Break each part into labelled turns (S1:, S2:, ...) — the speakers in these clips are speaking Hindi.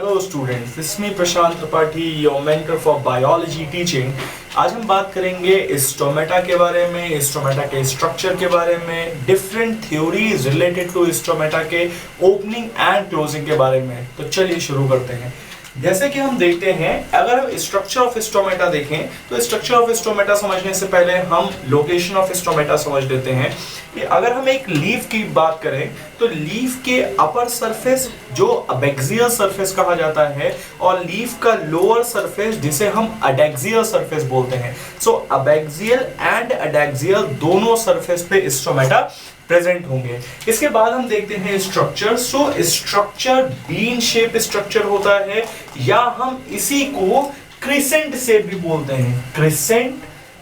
S1: Hello students, this me Prashant Tripathi, your mentor for biology teaching. आज हम बात करेंगे स्टोमेटा के बारे में, स्टोमेटा के स्ट्रक्चर के बारे में, different theories related to stomata के ओपनिंग एंड क्लोजिंग के बारे में। तो चलिए शुरू करते हैं। जैसे कि हम देखते हैं, अगर हम स्ट्रक्चर ऑफ स्टोमेटा देखें तो स्ट्रक्चर ऑफ स्टोमेटा समझने से पहले हम लोकेशन ऑफ स्टोमेटा समझ लेते हैं कि अगर हम एक लीफ की बात करें तो लीफ के अपर सरफेस जो अबैक्सियल सरफेस कहा जाता है और लीफ का लोअर सरफेस जिसे हम अडैक्सियल सरफेस बोलते हैं। सो अबैक्सियल एंड अडैक्सियल दोनों सरफेस पे स्टोमेटा प्रेजेंट होंगे। इसके बाद हम देखते हैं structure. So structure bean shape structure होता है या हम इसी को क्रिसेंट शेप भी बोलते हैं, क्रिसेंट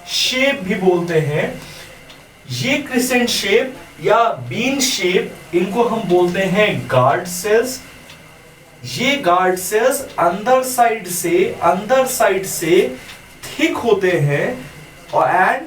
S1: शेप भी बोलते हैं। ये क्रिसेंट शेप या बीन शेप इनको हम बोलते हैं गार्ड सेल्स। ये गार्ड सेल्स अंदर साइड से थिक होते हैं और एंड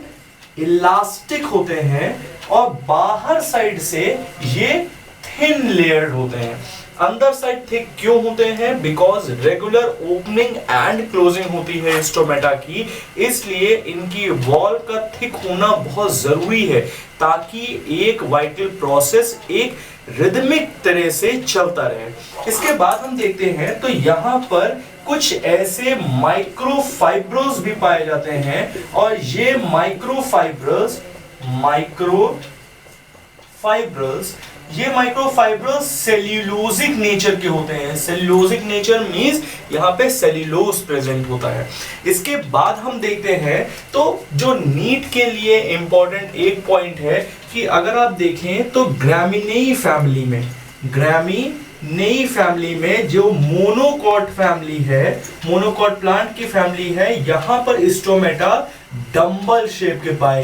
S1: इलास्टिक होते हैं और बाहर साइड से ये थिन लेयर्ड होते हैं। अंदर साइड थिक क्यों होते हैं? Because regular opening and closing होती है स्टोमेटा की, इसलिए इनकी वॉल का थिक होना बहुत जरूरी है ताकि एक वाइटल प्रोसेस एक रिदमिक तरह से चलता रहे। इसके बाद हम देखते हैं तो यहां पर कुछ ऐसे माइक्रोफाइब्रल्स भी पाए जाते हैं और ये माइक्रोफाइब्रल्स सेल्यूलोजिक नेचर के होते हैं। सेल्यूलोजिक नेचर मींस यहाँ पे सेल्यूलोज प्रेजेंट होता है। इसके बाद हम देखते हैं तो जो नीट के लिए इंपॉर्टेंट एक पॉइंट है कि अगर आप देखें तो ग्रामिनेई फैमिली में जो मोनोकॉट फैमिली है, मोनोकॉट प्लांट की फैमिली है, यहां पर स्टोमेटा डंबल शेप के पाए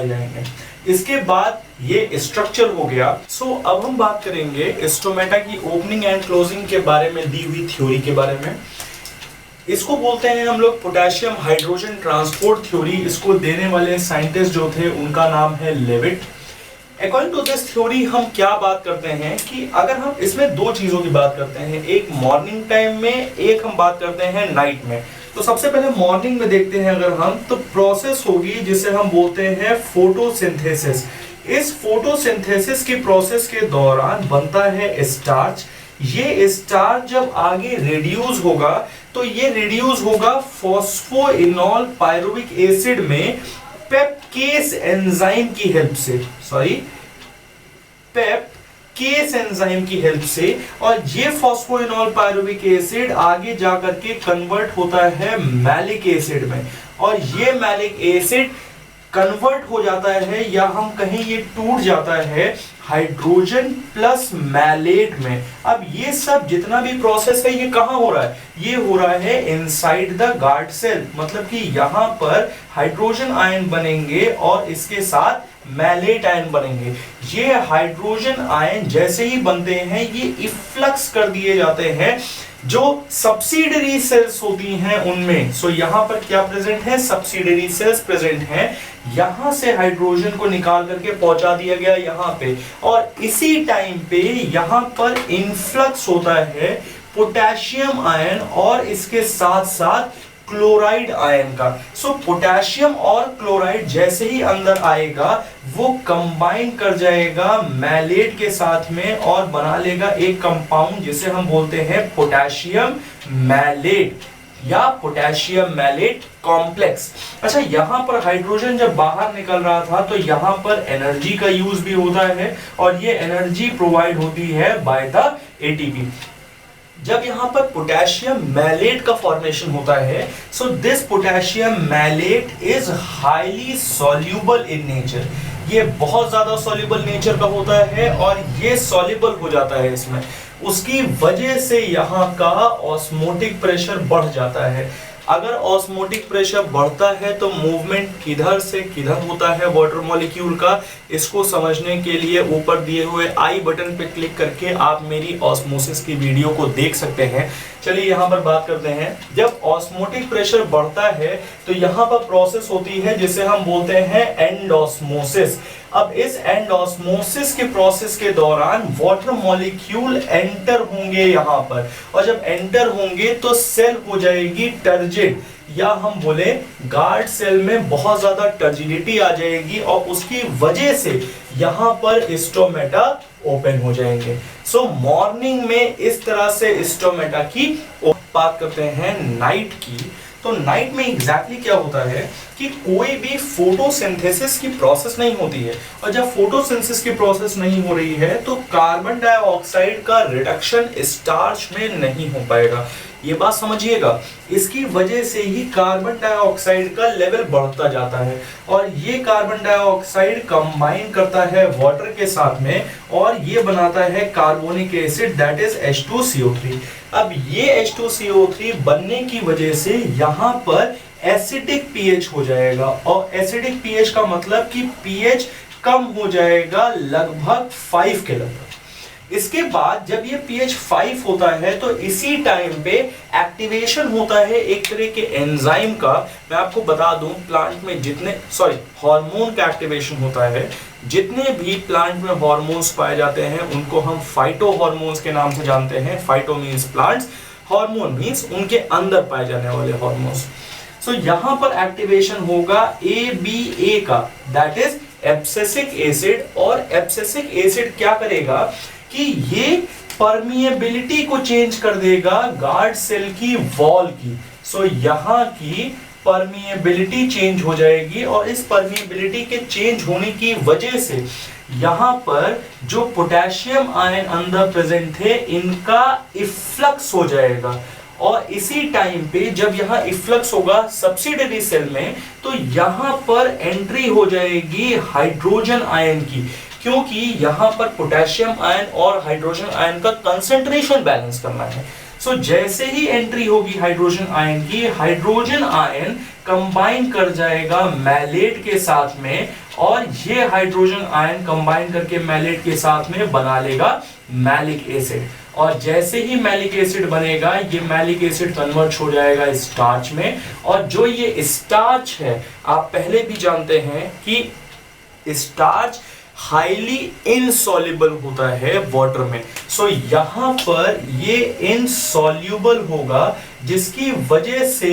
S1: जाएंगे। इसके बाद ये स्ट्रक्चर हो गया। सो अब हम बात करेंगे स्टोमेटा की ओपनिंग एंड क्लोजिंग के बारे में दी हुई थ्योरी के बारे में। इसको बोलते हैं हम लोग पोटेशियम हाइड्रोजन ट्रांसपोर्ट थ्योरी। इसको देने वाले साइंटिस्ट जो थे उनका नाम है Levitt. According to this theory हम क्या बात करते हैं कि अगर हम इसमें दो चीजों की बात करते हैं, एक मॉर्निंग टाइम में, एक हम बात करते हैं नाइट में। तो सबसे पहले मॉर्निंग में देखते हैं अगर हम तो प्रोसेस होगी जिसे हम बोलते हैं फोटोसिंथेसिस। इस फोटोसिंथेसिस की प्रोसेस के दौरान बनता है स्टार्च। ये स्टार्च जब आगे रिड्यूस होगा तो ये रिड्यूस होगा फॉस्फोइनोल पायरुविक एसिड में पेपकेस एंजाइम की हेल्प से और ये फॉस्फोइनोल पायरुविक एसिड आगे जाकर के कन्वर्ट होता है मैलिक एसिड में और ये मैलिक एसिड कन्वर्ट हो जाता है या हम कहीं ये टूट जाता है हाइड्रोजन प्लस मैलेट में। अब ये सब जितना भी प्रोसेस है ये कहां हो रहा है? ये हो रहा है इनसाइड द गार्ड सेल, मतलब कि यहां पर हाइड्रोजन आयन बनेंगे और इसके साथ मैलेट आयन बनेंगे। ये हाइड्रोजन आयन जैसे ही बनते हैं ये इफ्लक्स कर दिए जाते हैं जो सब्सिडरी सेल्स होती हैं उनमें। सो यहां पर क्या प्रेजेंट है? सब्सिडरी सेल्स प्रेजेंट हैं। यहां से हाइड्रोजन को निकाल करके पहुंचा दिया गया यहां पे और इसी टाइम पे यहां पर इनफ्लक्स होता है पोटेशियम आयन और इसके साथ साथ क्लोराइड आयन का। सो पोटेशियम और क्लोराइड जैसे ही अंदर आएगा वो कंबाइन कर जाएगा मैलेट के साथ में और बना लेगा एक कंपाउंड जिसे हम बोलते हैं पोटेशियम मैलेट या पोटेशियम मैलेट कॉम्प्लेक्स। अच्छा, यहां पर हाइड्रोजन जब बाहर निकल रहा था तो यहां पर एनर्जी का यूज भी होता है और ये एनर्जी प्रोवाइड होती है बाय द एटीपी। जब यहां पर पोटेशियम मैलेट का फॉर्मेशन होता है, so this potassium malate is highly soluble in nature. ये बहुत ज्यादा सॉल्युबल नेचर का होता है और ये सॉल्युबल हो जाता है इसमें। उसकी वजह से यहाँ का ऑस्मोटिक प्रेशर बढ़ जाता है। अगर ऑस्मोटिक प्रेशर बढ़ता है तो मूवमेंट किधर से किधर होता है वाटर मॉलिक्यूल का, इसको समझने के लिए ऊपर दिए हुए आई बटन पे क्लिक करके आप मेरी ऑस्मोसिस की वीडियो को देख सकते हैं। चलिए यहाँ पर बात करते हैं। जब ऑस्मोटिक प्रेशर बढ़ता है तो यहाँ पर प्रोसेस होती है जिसे हम बोलते हैं एंडोस्मोसिस। अब इस एंडोस्मोसिस के प्रोसेस के दौरान वाटर मॉलिक्यूल एंटर होंगे यहाँ पर, और जब एंटर होंगे तो सेल हो जाएगी टर्जिड, या हम बोले गार्ड सेल में बहुत ज्यादा टर्जिडिटी आ जाएगी और उसकी वजह से यहाँ पर स्टोमेटा ओपन हो जाएंगे। सो मॉर्निंग में इस तरह से स्टोमेटा की बात करते हैं नाइट की। तो नाइट में एग्जैक्टली क्या होता है कि कोई भी फोटोसिंथेसिस की प्रोसेस नहीं होती है, और जब फोटोसिंथेसिस की प्रोसेस नहीं हो रही है तो कार्बन डाइऑक्साइड का रिडक्शन स्टार्च में नहीं हो पाएगा। ये बात समझिएगा, इसकी वजह से ही कार्बन डाइऑक्साइड का लेवल बढ़ता जाता है, और ये कार्बन डाइऑक्साइड कंबाइन करता है वाटर के साथ में और ये बनाता है carbonic acid, that is H2CO3। अब ये H2CO3 बनने की वजह से यहाँ पर एसिडिक पीएच हो जाएगा, और एसिडिक पीएच का मतलब कि पीएच कम हो जाएगा लगभग 5 के लगभग। इसके बाद जब ये pH 5 होता है तो इसी टाइम पे एक्टिवेशन होता है एक तरह के एंजाइम का। मैं आपको बता दूं, प्लांट में हार्मोन का एक्टिवेशन होता है। जितने भी प्लांट में हार्मोन्स पाए जाते हैं उनको हम फाइटो हार्मोन्स के नाम से जानते हैं। Phyto means plants, hormone means उनके अंदर पाए जाने वाले हार्मोन्स। सो यहाँ पर एक्टिवेशन होगा ABA का, दैट इज एब्सिसिक एसिड, और एब्सिसिक एसिड क्या करेगा कि ये परमिएबिलिटी को चेंज कर देगा गार्ड सेल की वॉल की। सो यहाँ की परमिएबिलिटी चेंज हो जाएगी, और इस परमिएबिलिटी के चेंज होने की वजह से यहाँ पर जो पोटेशियम आयन अंदर प्रेजेंट थे इनका इफ्लक्स हो जाएगा, और इसी टाइम पे जब यहाँ इफ्लक्स होगा सब्सिडरी सेल में तो यहाँ पर एंट्री हो जाएगी हाइड्रोजन आयन की, क्योंकि यहाँ पर पोटेशियम आयन और हाइड्रोजन आयन का कंसंट्रेशन बैलेंस करना है। सो जैसे ही एंट्री होगी हाइड्रोजन आयन की, हाइड्रोजन आयन कंबाइन कर जाएगा मैलेट के साथ में, और ये हाइड्रोजन आयन कंबाइन करके मैलेट के साथ में बना लेगा मैलिक एसिड, और जैसे ही मैलिक एसिड बनेगा ये मैलिक एसिड कन्वर्ट हो जाएगा स्टार्च में। और जो ये स्टार्च है आप पहले भी जानते हैं कि स्टार्च हाईली इनसॉल्युबल होता है वाटर में। सो यहाँ पर ये इनसॉल्युबल होगा, जिसकी वजह से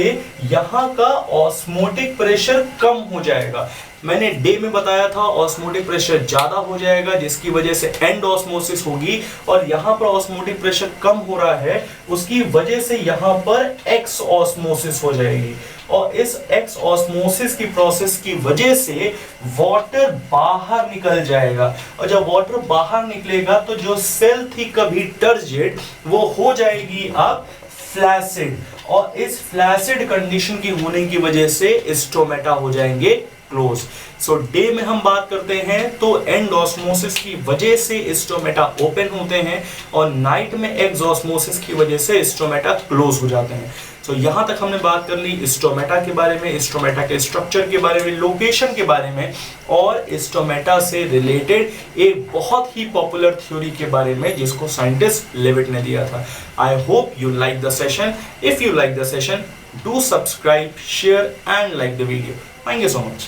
S1: यहाँ का ऑस्मोटिक प्रेशर कम हो जाएगा। मैंने डे में बताया था ऑस्मोटिक प्रेशर ज्यादा हो जाएगा जिसकी वजह से एंड ऑस्मोसिस होगी, और यहाँ पर ऑस्मोटिक प्रेशर कम हो रहा है उसकी वजह से यहाँ पर एक्स ऑस्मोसिस हो जाएगी, और इस एक्स ऑस्मोसिस की प्रोसेस की वजह से वाटर बाहर निकल जाएगा, और जब वाटर बाहर निकलेगा तो जो सेल थी कभी टर्जिड वो हो जाएगी अब फ्लैसिड, और इस फ्लैसिड कंडीशन की होने की वजह से स्टोमेटा हो जाएंगे क्लोज। सो डे में हम बात करते हैं तो एंडोस्मोसिस की वजह से स्टोमेटा ओपन होते हैं, और नाइट में एक्सोस्मोसिस की वजह से स्टोमेटा क्लोज हो जाते हैं। सो यहां तक हमने बात कर ली स्टोमेटा के बारे में, स्टोमेटा के स्ट्रक्चर के बारे में, लोकेशन के बारे में, और स्टोमेटा से रिलेटेड एक बहुत ही पॉपुलर थ्योरी के बारे में जिसको साइंटिस्ट लेविट ने दिया था। I hope you like the session. If you like the session, do subscribe, share and like the video. Thank you so much.